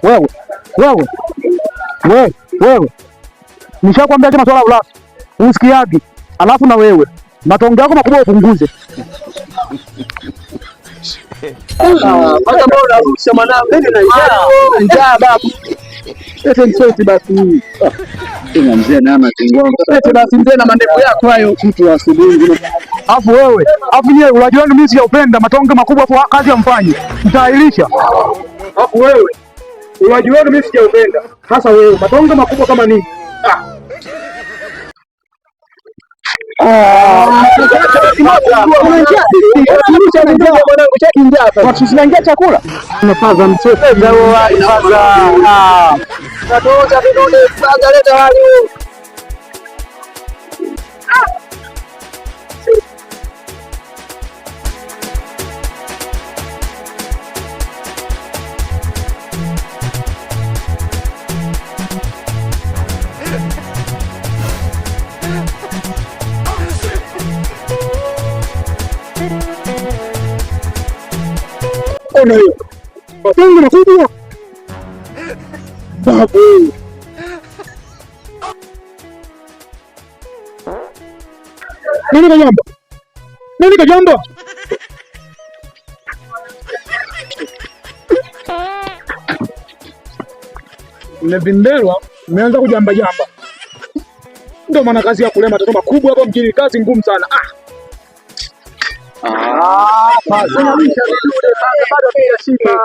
Wewe. Nishakwambia acha masuala ya ulafi. Usikiagi. Alafu na wewe. Matongo yako makubwa upunguze. Baka bora rusha mwanangu. Mimi na njaa babu. Ete msoti basi. Tena mzee na matingo. Ete basi mzee na mandevu yako hayo mtu wa asubuhi. Alafu wewe, nyewe unajua mimi sijaupenda matongo makubwa kwa kazi ya mfanye. Mtaahirisha. Alafu wewe, unajua mimi sijaupenda. Sasa wewe, matongo makubwa kama nini? Tunaingia chakula. Unafaza mtoto. Leta hali. Ona hiyo. Matongo makubwa. Babu. Nani kajamba? Nimebindelwa, nimeanza kujamba. Ndio maana kazi ya kulea matoto makubwa hapa mjini kazi ngumu sana. Bado bila shida.